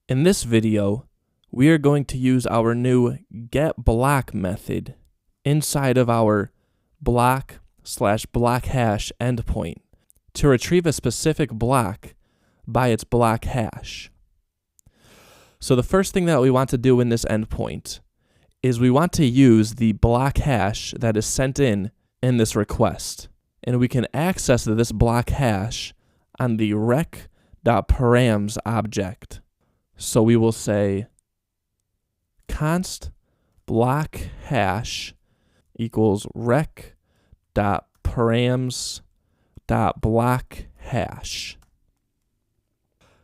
In this video, we are going to use our new getBlock method inside of our block/blockHash endpoint to retrieve a specific block by its block hash. So the first thing that we want to do in this endpoint is we want to use the block hash that is sent in this request. And we can access this block hash on the rec.params object. So we will say const block hash equals rec.params.block hash.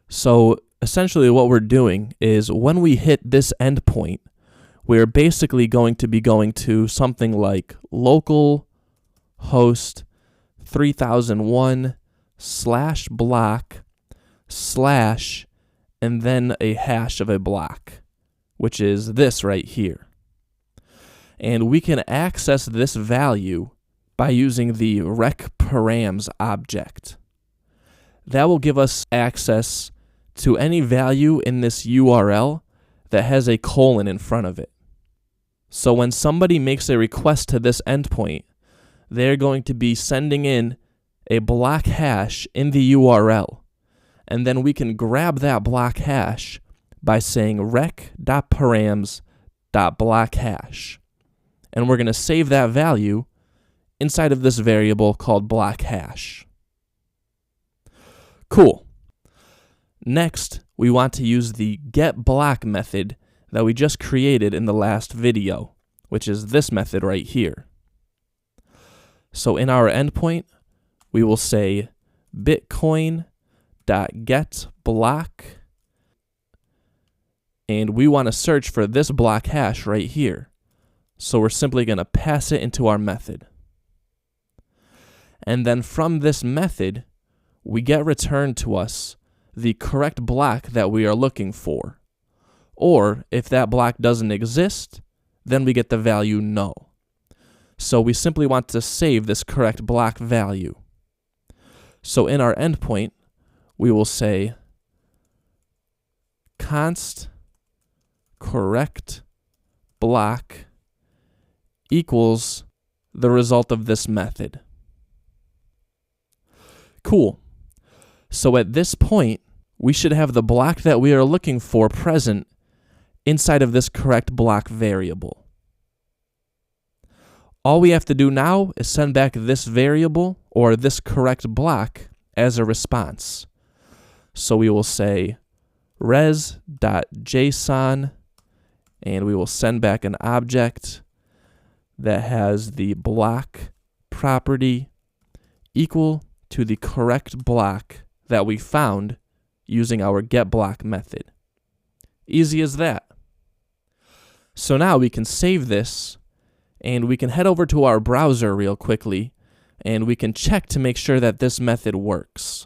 So essentially what we're doing is when we hit this endpoint, we're basically going to be going to something like localhost 3001/block/ and then a hash of a block, which is this right here. And we can access this value by using the rec.params object. That will give us access to any value in this URL that has a colon in front of it. So when somebody makes a request to this endpoint, they're going to be sending in a block hash in the URL. And then we can grab that block hash by saying rec.params.blockHash. And we're going to save that value inside of this variable called block hash. Cool. Next, we want to use the getBlock method that we just created in the last video, which is this method right here. So in our endpoint, we will say bitcoin.getBlock, and we want to search for this block hash right here. So we're simply going to pass it into our method. And then from this method, we get returned to us the correct block that we are looking for. Or if that block doesn't exist, then we get the value null. So we simply want to save this correct block value. So in our endpoint, we will say const correct block equals the result of this method. Cool. So at this point, we should have the block that we are looking for present inside of this correct block variable. All we have to do now is send back this variable or this correct block as a response. So we will say res.json, and we will send back an object that has the block property equal to the correct block that we found using our getBlock method. Easy as that. So now we can save this, and we can head over to our browser real quickly, and we can check to make sure that this method works.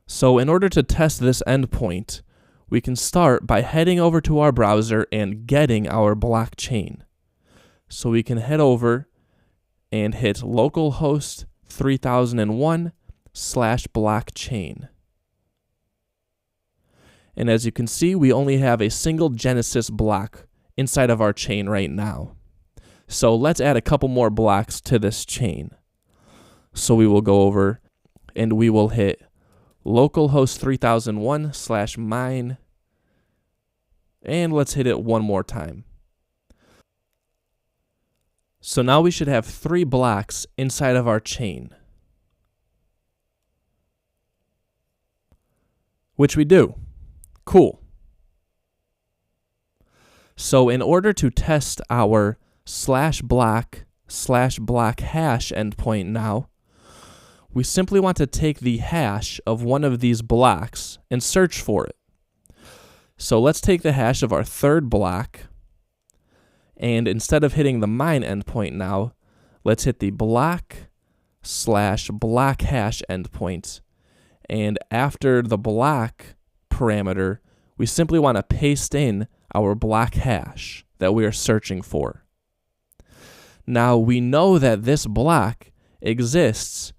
So in order to test this endpoint, we can start by heading over to our browser and getting our blockchain. So we can head over and hit localhost 3001/blockchain. And as you can see, we only have a single Genesis block inside of our chain right now. So let's add a couple more blocks to this chain. So we will go over and we will hit localhost 3001/mine, and let's hit it one more time. So now we should have 3 blocks inside of our chain, which we do. Cool. So in order to test our /block/blockHash endpoint now, we simply want to take the hash of one of these blocks and search for it. So let's take the hash of our third block, and instead of hitting the mine endpoint now, let's hit the block/blockHash endpoint. And after the block parameter, we simply want to paste in our block hash that we are searching for. Now we know that this block exists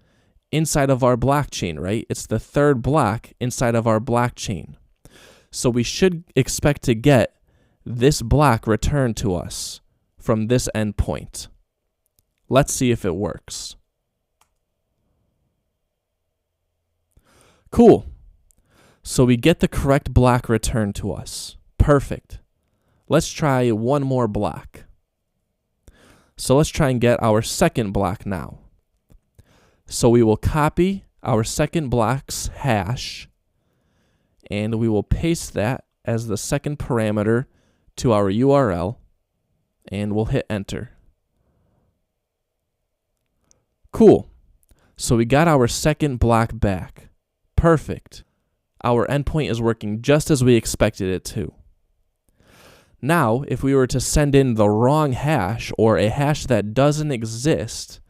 inside of our blockchain, right? It's the third block inside of our blockchain. So we should expect to get this block returned to us from this endpoint. Let's see if it works. Cool. So we get the correct block returned to us. Perfect. Let's try one more block. So let's try and get our second block now. So we will copy our second block's hash, and we will paste that as the second parameter to our URL, and we'll hit enter. Cool. So we got our second block back. Perfect. Our endpoint is working just as we expected it to. Now, if we were to send in the wrong hash or a hash that doesn't exist,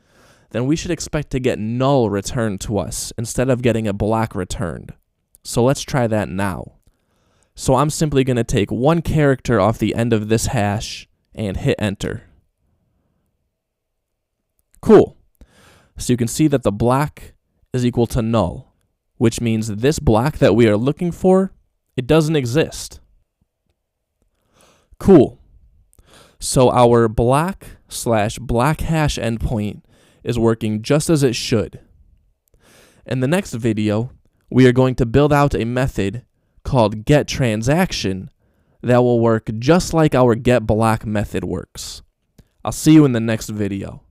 then we should expect to get null returned to us instead of getting a block returned. So let's try that now. So I'm simply going to take one character off the end of this hash and hit enter. Cool. So you can see that the block is equal to null, which means this block that we are looking for, it doesn't exist. Cool. So our block/blockHash endpoint is working just as it should. In the next video, we are going to build out a method called getTransaction that will work just like our getBlock method works. I'll see you in the next video.